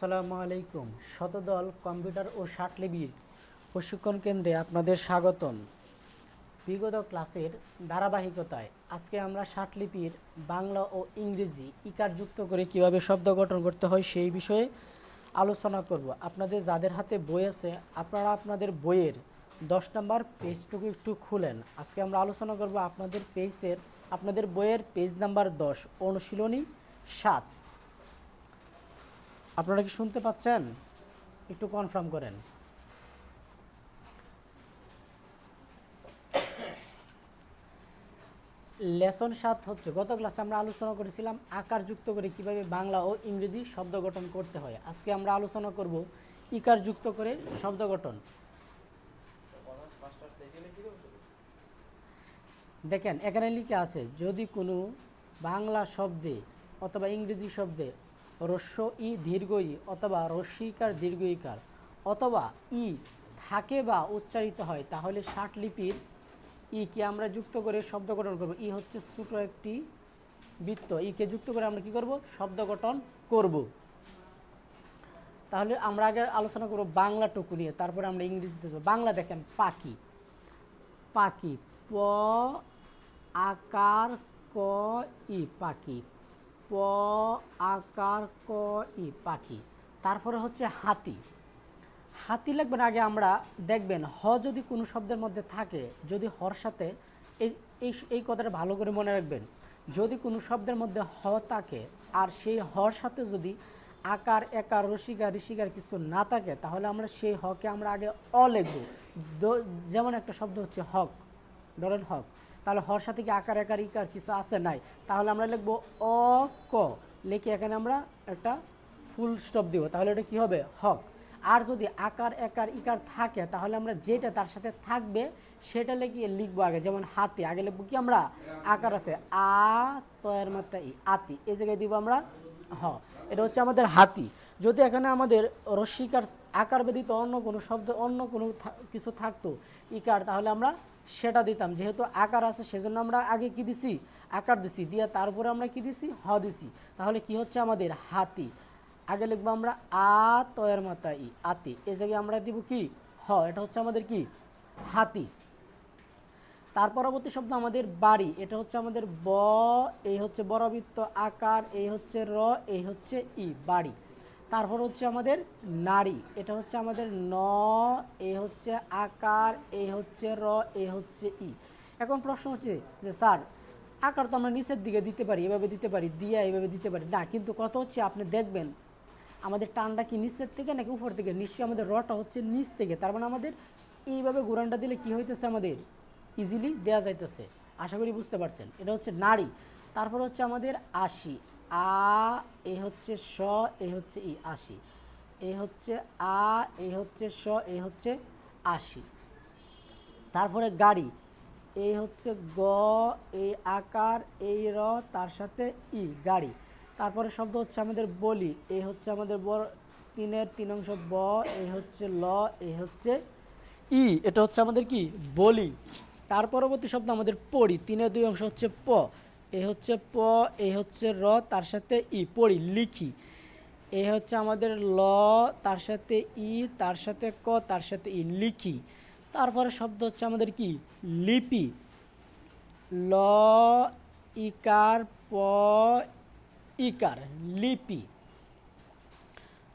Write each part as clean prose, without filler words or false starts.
আসসালামু আলাইকুম। শতদল কম্পিউটার ও ষাটলিপির প্রশিক্ষণ কেন্দ্রে আপনাদের স্বাগতম। বিগত ক্লাসের ধারাবাহিকতায় আজকে আমরা ষাটলিপির বাংলা ও ইংরেজি ইকার যুক্ত করে কিভাবে শব্দ গঠন করতে হয় সেই বিষয়ে আলোচনা করব। আপনাদের যাদের হাতে বই আছে আপনারা আপনাদের বইয়ের 10 নম্বর পেজটুকু একটু খুলেন। আজকে আমরা আলোচনা করব আপনাদের বইয়ের পেজ নাম্বার 10, অনুশীলনী 7। আপনারা কি শুনতে পাচ্ছেন? একটু কনফার্ম করেন। লেসন 7 হচ্ছে, গত ক্লাসে আমরা আলোচনা করেছিলাম আকার যুক্ত করে কিভাবে বাংলা ও ইংরেজি শব্দ গঠন করতে হয়। আজকে আমরা আলোচনা করব ইকার যুক্ত করে শব্দ গঠন। দেখেন এখানে লিখে আছে, যদি কোনো বাংলা শব্দে অথবা ইংরেজি শব্দে হ্রস্ব ই দীর্ঘ ই অথবা হ্রস্বইকার দীর্ঘ ইকার অথবা ই থাকে বা উচ্চারিত হয় তাহলে ষাটলিপির কে আমরা যুক্ত করে শব্দ গঠন করব। ই হচ্ছে ছোটো একটি বৃত্ত, কে যুক্ত করে আমরা কি করব? শব্দ গঠন করব। তাহলে আমরা আগে আলোচনা করব বাংলাটুকু নিয়ে, তারপরে আমরা ইংরেজিতে যাব। বাংলা দেখেন, পাখি, পাখি প আকার ক ই পাখি, প আকার ক ই পাখি। তারপরে হচ্ছে হাতি, হাতি লিখবেন আগে আমরা দেখবেন হ যদি কোনো শব্দের মধ্যে থাকে, যদি হর সাথে এই এই কথাটা ভালো করে মনে রাখবেন, যদি কোনো শব্দের মধ্যে হ থাকে আর সেই হর সাথে যদি আকার একার রসিকার ঋষিকার কিছু না থাকে তাহলে আমরা সেই হকে আমরা আগে অ লিখব। যেমন একটা শব্দ হচ্ছে হক, ধরেন হক, তাহলে হর সাথে কি আকার একার ইকার কিছু আছে নাই, তাহলে আমরা লিখব অ ক, লিখে এখানে আমরা একটা ফুল স্টপ দিব, তাহলে এটা কি হবে? হক। আর যদি আকার একার ইকার থাকে তাহলে আমরা যেটা তার সাথে থাকবে সেটা লিখবো আগে। যেমন হাতি, আগে লিখবো কি আমরা? আকার আছে আ তয়ের মাত্রা ই, আতি, এই জায়গায় দিব আমরা হ। এটা হচ্ছে আমাদের হাতি। যদি এখানে আমাদের রস্যিকার আকার ব্যতীত অন্য কোনো শব্দ অন্য কোনো কিছু থাকতো ইকার, তাহলে আমরা সেটা দিতাম। যেহেতু আকার আছে সেজন্য আমরা আগে কি দিছি? আকার দিছি, দিয়ে তারপরে আমরা কি দিছি? হ দিছি। তাহলে কি হচ্ছে আমাদের? হাতি। আগে লিখবো আমরা আ তয়ের মাত্রা ই, আতি, এই জায়গায় আমরা দিব কি? হ। এটা হচ্ছে আমাদের কি? হাতি। তার পরবর্তী শব্দ আমাদের বাড়ি, এটা হচ্ছে আমাদের ব, এই হচ্ছে বর্গবৃত্ত আকার, এই হচ্ছে র, এই হচ্ছে ই, বাড়ি। তারপর হচ্ছে আমাদের নারী, এটা হচ্ছে আমাদের ন, এই হচ্ছে আকার, এই হচ্ছে র, এই হচ্ছে ই। এখন প্রশ্ন হচ্ছে যে স্যার আকার তো আমরা নিচের দিকে দিতে পারি, এভাবে দিতে পারি, দিয়া এভাবে দিতে পারি না, কিন্তু কথা হচ্ছে আপনি দেখবেন আমাদের টানটা কি নিচের থেকে নাকি উপর থেকে? নিশ্চয়ই আমাদের রটা হচ্ছে নিচ থেকে, তার মানে আমাদের এইভাবে ঘুরানটা দিলে কি হইতেছে? আমাদের ইজিলি দেয়া যাইতেছে। আশা করি বুঝতে পারছেন। এটা হচ্ছে নারী। তারপর হচ্ছে আমাদের আশি, আ, এ হচ্ছে স, এ হচ্ছে ই, আশি, এ হচ্ছে আ, এ হচ্ছে স, এ হচ্ছে আশি। তারপরে গাড়ি, এই হচ্ছে গ, এই আকার, এই র, তার সাথে ই, গাড়ি। তারপরে শব্দ হচ্ছে আমাদের বলি, এই হচ্ছে আমাদের বড় তিনের তিন অংশ ব, এই হচ্ছে ল, এই হচ্ছে ই, এটা হচ্ছে আমাদের কি? বলি। তার পরবর্তী শব্দ আমাদের পড়ি, তিনের দুই অংশ হচ্ছে প, এই হচ্ছে প, এই হচ্ছে র, তার সাথে ই, পড়ি, লিখি। এই হচ্ছে আমাদের ল, তার সাথে ই, তার সাথে ক, তার সাথে ই, লিখি। তারপরে শব্দ হচ্ছে আমাদের কি? লিপি, ল ইকার প ইকার, লিপি।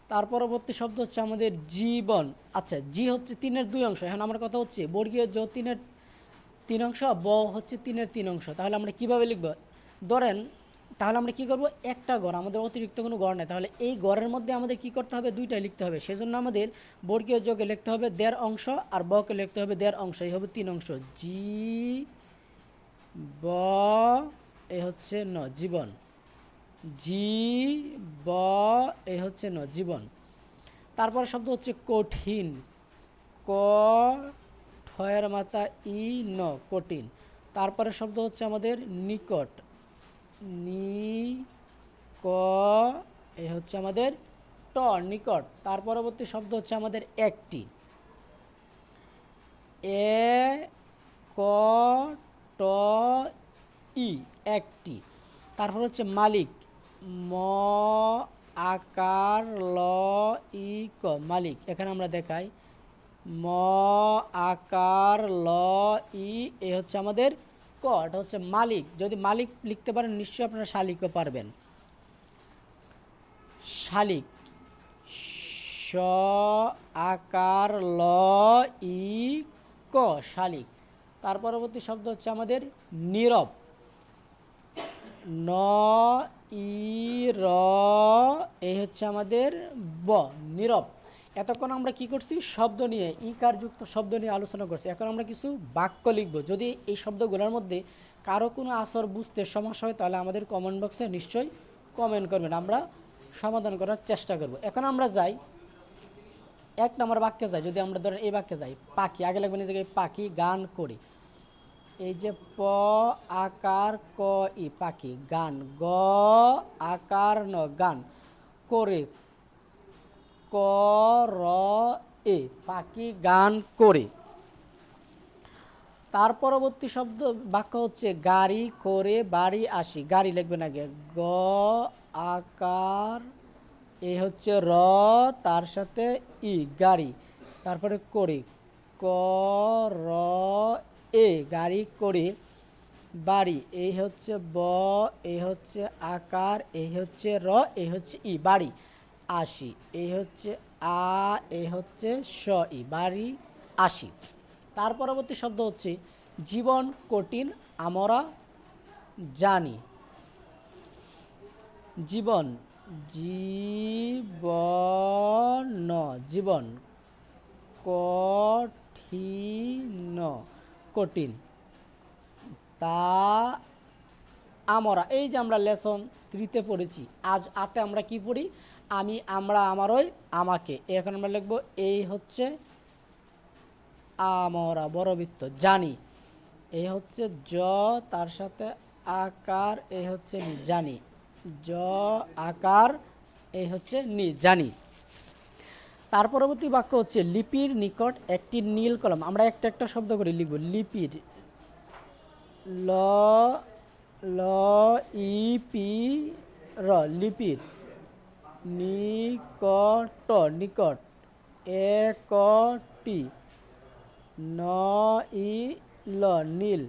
তার পরবর্তী শব্দ হচ্ছে আমাদের জীবন। আচ্ছা, জি হচ্ছে তিনের দুই অংশ, এখন আমার কথা হচ্ছে বর্গীয় জ তিনের তিন অংশ, ব হচ্ছে তিনের তিন অংশ, তাহলে আমরা কিভাবে লিখব? ধরেন তাহলে আমরা কি করব? একটা গড়, আমাদের অতিরিক্ত কোনো গড় নেই, তাহলে এই গড়ের মধ্যে আমাদের কি করতে হবে? দুইটাই লিখতে হবে। সেজন্য আমাদের বর্গীয় যোগে লিখতে হবে দেড় অংশ আর বকে লিখতে হবে দেড় অংশ, এই হবে তিন অংশ। জি ব, এ হচ্ছে ন, জীবন, জি ব, এ হচ্ছে ন, জীবন। তারপর শব্দ হচ্ছে কঠিন, ক ঠয়ের মাথা ই, ন, কঠিন। তারপরে শব্দ হচ্ছে আমাদের নিকট, নি ক, এ হচ্ছে আমাদের ট, নিকট। তার পরবর্তী শব্দ হচ্ছে আমাদের একটি, এ ক ট ই, একটি। তারপর হচ্ছে মালিক, ম আকার ল ই ক মালিক। এখানে আমরা দেখাই ম আকার ল ই এ হচ্ছে আমাদের ক, এটা হচ্ছে মালিক। যদি মালিক লিখতে পারেন নিশ্চয়ই আপনারা শালিকও পারবেন। শালিক স আকার ল ই ক শালিক। তার পরবর্তী শব্দ হচ্ছে আমাদের নীরব ন ই র এই হচ্ছে আমাদের ব নীরব। এতক্ষণ আমরা কি করছি শব্দ নিয়ে ইকারযুক্ত শব্দ নিয়ে আলোচনা করছি। এখন আমরা কিছু বাক্য লিখব। যদি এই শব্দগুলোর মধ্যে কারো কোনো আসর বুঝতে সমস্যা হয় তাহলে আমাদের কমেন্ট বক্সে নিশ্চয়ই কমেন্ট করবেন, আমরা সমাধান করার চেষ্টা করব। এখন আমরা যাই 1 নম্বর বাক্যে যাই। যদি আমরা ধরেন এই বাক্যে যাই পাখি, আগে লাগবে নিজেকে পাখি গান করে। এই যে প আকার ক ই পাখি গান গ আকার ন গান করে ক র এ পাখি গান করে। তার পরবর্তী শব্দ বাক্য হচ্ছে গাড়ি করে বাড়ি আসি। গাড়ি লিখবেন আগে গ আকার এ হচ্ছে র তার সাথে ই গাড়ি, তারপরে করে ক র এ গাড়ি করে বাড়ি এই হচ্ছে ব এই হচ্ছে আকার এই হচ্ছে র এই হচ্ছে ই বাড়ি আসি এই হচ্ছে আ এই হচ্ছে স ই বাড়ি আসি। তার পরবর্তী শব্দ হচ্ছে জীবন কঠিন আমরা জানি। জীবন জীবন জীবন কঠিন কঠিন তা আমরা। এই যে আমরা লেসন 3-তে পড়েছি, আজ আতে আমরা কি পড়ি আমি আমরা আমারই আমাকে। এখন আমরা লিখব এই হচ্ছে আমরা বড়বৃত্ত জানি এই হচ্ছে জ তার সাথে আকার এই হচ্ছে নি জানি জ আকার এই হচ্ছে নি জানি। তার পরবর্তী বাক্য হচ্ছে লিপির নিকট একটি নীল কলম। আমরা একটা একটা শব্দ করে লিখব লিপির ল ল ই পি র লিপির নিকট নিকট একটি ন ই ল নীল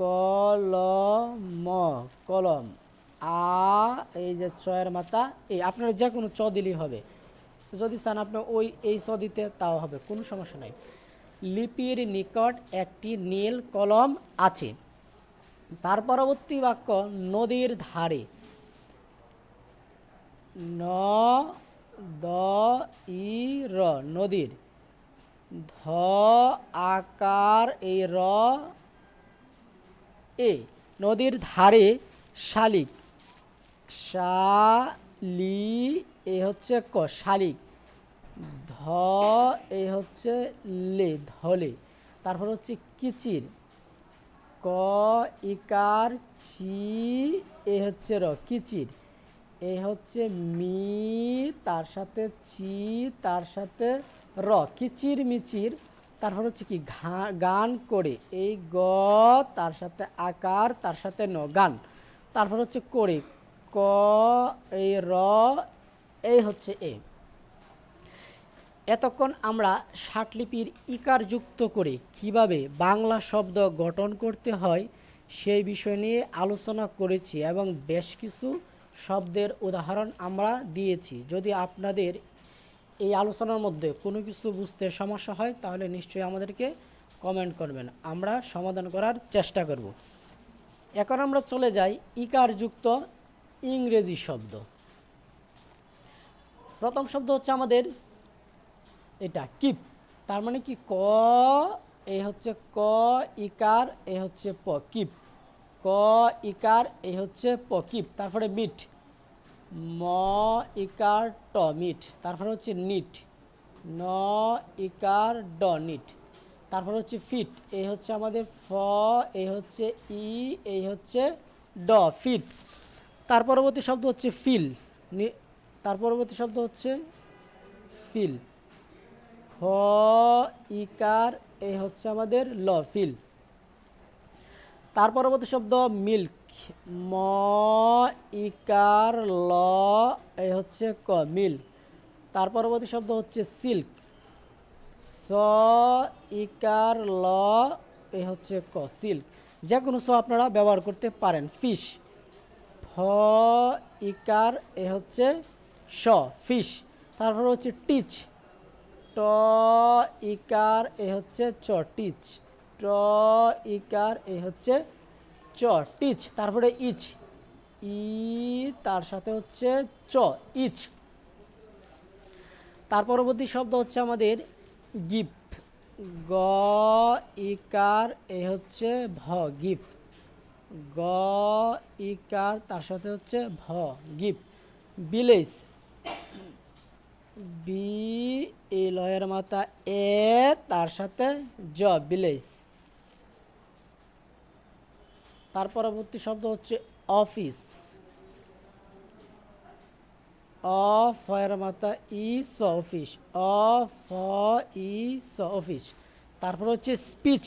কলম কলম আ এই যে চয়ের মাথা এই আপনার যে কোনো চ দিলেই হবে, যদি চান আপনি ওই এই চ দিতে তাও হবে, কোনো সমস্যা নাই। লিপির নিকট একটি নীল কলম আছে। তার পরবর্তী বাক্য নদীর ধারে ন দ ই র নদীর ধ আকার এই র এ নদীর ধারে শালিক শালি এ হচ্ছে ক শালিক ধ এ হচ্ছে লে ধলে। তারপর হচ্ছে কিচির ক ইকার ছি এ হচ্ছে র কিচির এ হচ্ছে মি তার সাথে চি তার সাথে র কিচির মিচির। তারপর হচ্ছে কি গান করে এই গ তার সাথে আকার তার সাথে ন গান। তারপর হচ্ছে করে ক এই র এই হচ্ছে এ। এতক্ষণ আমরা ষাটলিপির ইকার যুক্ত করে কিভাবে বাংলা শব্দ গঠন করতে হয় সেই বিষয় নিয়ে আলোচনা করেছি এবং বেশ কিছু শব্দের উদাহরণ আমরা দিয়েছি। যদি আপনাদের এই আলোচনার মধ্যে কোনো কিছু বুঝতে সমস্যা হয় তাহলে নিশ্চয়ই আমাদেরকে কমেন্ট করবেন, আমরা সমাধান করার চেষ্টা করব। এখন আমরা চলে যাই ইকার যুক্ত ইংরেজি শব্দ। প্রথম শব্দ হচ্ছে আমাদের এটা কিপ, তার মানে কি ক এ হচ্ছে ক ইকার এ হচ্ছে প কিপ ক ইকার এ হচ্ছে প কিপ। তারপরে মিট ম ইকার ট মিট। তারপরে হচ্ছে নিট ন ইকার ড নিট। তারপর হচ্ছে ফিট এই হচ্ছে আমাদের ফ এই হচ্ছে ই এই হচ্ছে ড ফিট। তার পরবর্তী শব্দ হচ্ছে ফিল তার পরবর্তী শব্দ হচ্ছে ফিল হ ইকার এই হচ্ছে আমাদের ল ফিল। তার পরবর্তী শব্দ মিল্ক ম ইকার ল এ হচ্ছে ক মিল। তার পরবর্তী শব্দ হচ্ছে সিল্ক, স ইকার ল এ হচ্ছে ক সিল্ক। যে কোনো স আপনারা ব্যবহার করতে পারেন। ফিশ, ফ ইকার এ হচ্ছে স ফিশ। তারপর হচ্ছে টিচ, ট ইকার এ হচ্ছে চ টিচ, ট ইকার এ হচ্ছে চ টিচ। তারপরে ইচ, ই তার সাথে হচ্ছে চ ইচ। তার পরবর্তী শব্দ হচ্ছে আমাদের গিফট, গ ইকার এ হচ্ছে ভ গিফট, গ ইকার তার সাথে হচ্ছে ভ গিফট। ভিলেজ, বি এ লয়ের মাথা এ তার সাথে জ ভিলেজ। তার পরবর্তী শব্দ হচ্ছে অফিস, অ ফয়ের মাথা ই স অফিস, অ ফ ই স অফিস। তারপর হচ্ছে স্পিচ।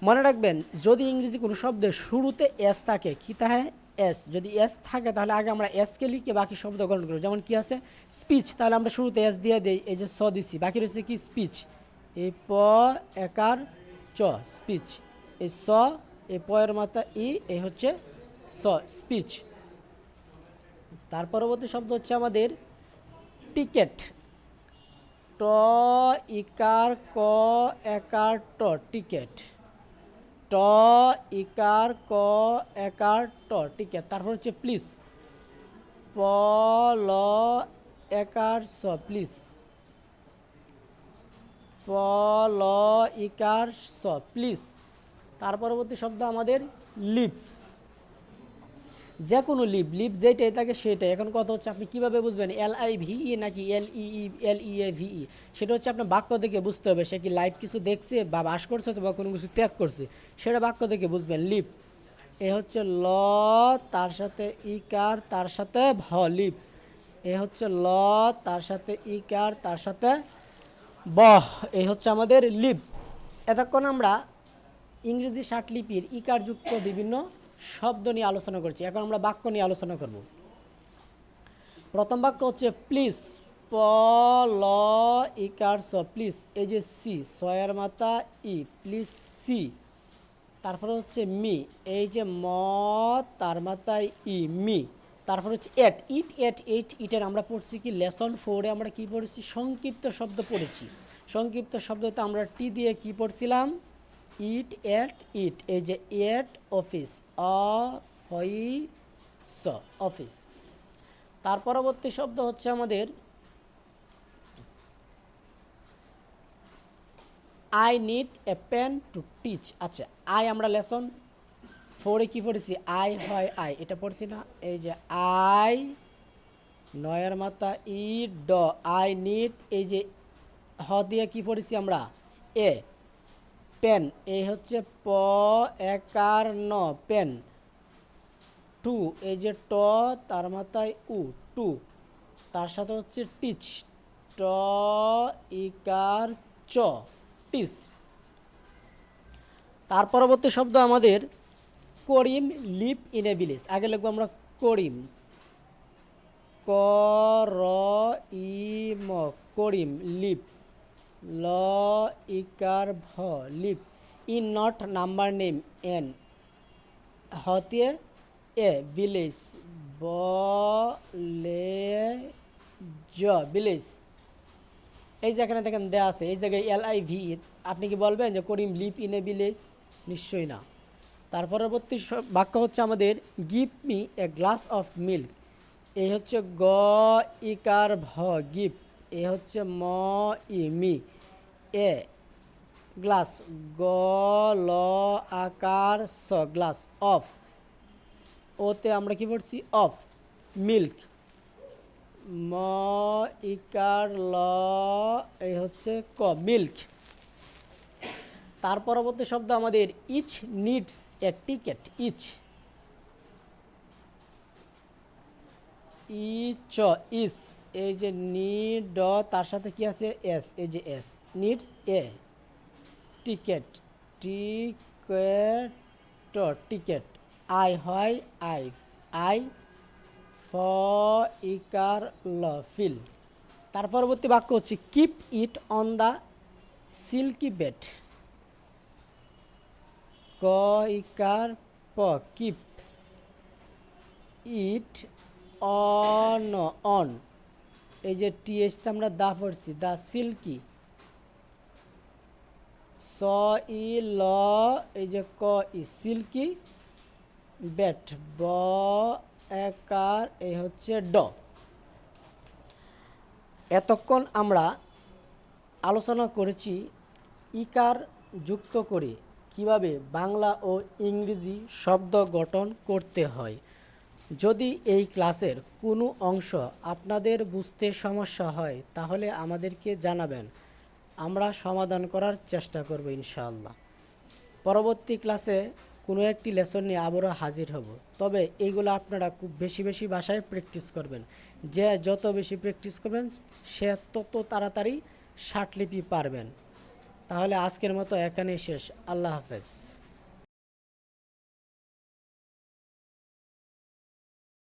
মনে রাখবেন যদি ইংরেজি কোনো শব্দের শুরুতে এস থাকে কি থাকে এস, যদি এস থাকে তাহলে আগে আমরা এসকে লিখে বাকি শব্দ গ্রহণ করি। যেমন কি আছে স্পিচ, তাহলে আমরা শুরুতে এস দিয়ে দিই, এই যে স দিছি, বাকি রয়েছে কি স্পিচ, এই প একার চ স্পিচ, এই স এই পয়ের মাথা ই এই হচ্ছে স স্পিচ। তার পরবর্তী শব্দ হচ্ছে আমাদের টিকেট, ট ইকার ক একার ট টিকেট, ট ইকার ক একার ট টিকেট। তারপর হচ্ছে প্লিজ, প ল একার স প্লিজ, প ল ইকার স প্লিজ। তার পরবর্তী শব্দ আমাদের লিভ, যে কোনো লিভ, লিভ যেটাই থাকে সেটাই। এখন কথা হচ্ছে আপনি কীভাবে বুঝবেন LIVE নাকি LEE সেটা হচ্ছে আপনার বাক্য দেখে বুঝতে হবে সে কি লাইভ কিছু দেখছে বা বাস করছে তো বা কোনো কিছু ত্যাগ করছে, সেটা বাক্য দেখে বুঝবেন। লিভ এ হচ্ছে ল তার সাথে ইকার তার সাথে ভ লিভ, এ হচ্ছে ল তার সাথে ইকার তার সাথে বহ, এই হচ্ছে আমাদের লিভ। এতক্ষণ আমরা ইংরেজি ষাটলিপির ইকারযুক্ত বিভিন্ন শব্দ নিয়ে আলোচনা করছি। এখন আমরা বাক্য নিয়ে আলোচনা করব। প্রথম বাক্য হচ্ছে প্লিজ, প ল ইকার স প্লিজ, এই যে সি সয়ের মাথা ই প্লিজ সি। তারপরে হচ্ছে মি, এই যে ম তার মাথায় ই মি। তারপর হচ্ছে এট ইট এট এইট ইটের আমরা পড়ছি কি লেসন 4-এ আমরা কি পড়েছি সংক্ষিপ্ত শব্দ পড়েছি। সংক্ষিপ্ত শব্দতে আমরা টি দিয়ে কি পড়ছিলাম ইট এট ইট, এই যে এট অফিস অফিস অফিস। তার পরবর্তী শব্দ হচ্ছে আমাদের I need a pen to teach. আচ্ছা আই আমরা লেসন 4-এ কী পড়েছি আই হয় আই, এটা পড়ছি না, এই যে আই নয়ের মাথা ই ড আই নিড, এই যে হ দিয়ে কি পড়েছি আমরা এ পেন, এই হচ্ছে প একার ন পেন। টু এই যে ট তার মাথায় উ টু, তার সাথে হচ্ছে টিচ, ট ইকার চ টিচ। তার পরবর্তী শব্দ আমাদের করিম লিভ ইন এ ভিলেজ। আগে লিখবো আমরা করিম, ক র ই ম করিম লিভ, ল ইকার ভ live, in not number name N, হতে এ ভিলেজ, ব লে জ ভিলেজ। এই যে এখানে দেখেন দেওয়া আছে এই জায়গায় LIV, আপনি কি বলবেন যে করিম লিভ ইন এ ভিলেজ? নিশ্চয়ই না। তার পরবর্তী বাক্য হচ্ছে আমাদের give me a glass of milk, এই হচ্ছে গ ইকার ভ গিভ, এ হচ্ছে ম ই মি, এ গ্লাস গ ল আকার স গ্লাস অফ, ওতে আমরা কি পড়ছি অফ মিল্ক, ম ইকার ল এই হচ্ছে ক মিল্ক। তার পরবর্তী শব্দ আমাদের each needs a ticket, each ই চ ইস, এই যে নি ড তার সাথে কি আছে এস, এই যে S needs a ticket, ticket ticket, I হয় আই, আই ফ ইকার ল ফিল। তার পরবর্তী বাক্য হচ্ছে keep it on the silky bed. ক ইকার প কিপ ইট অন এই যে টিএস আমরা দা পড়ছি দা সিল্কি। স ই ল এই যে ক ই সিল্কি বেট ব একার এই হচ্ছে ড। এতক্ষণ আমরা আলোচনা করেছি ইকার যুক্ত করে কিভাবে বাংলা ও ইংরেজি শব্দ গঠন করতে হয়। যদি এই ক্লাসের কোনো অংশ আপনাদের বুঝতে সমস্যা হয় তাহলে আমাদেরকে জানাবেন, আমরা সমাধান করার চেষ্টা করব ইনশাআল্লাহ। পরবর্তী ক্লাসে কোনো একটি লেসন নিয়ে আবারও হাজির হব। তবে এইগুলো আপনারা খুব বেশি বেশি ভাষায় প্র্যাকটিস করবেন। যে যত বেশি প্র্যাকটিস করবেন সে তত তাড়াতাড়ি ষাটলিপি পারবেন। তাহলে আজকের মতো এখানেই শেষ। আল্লাহ হাফেজ।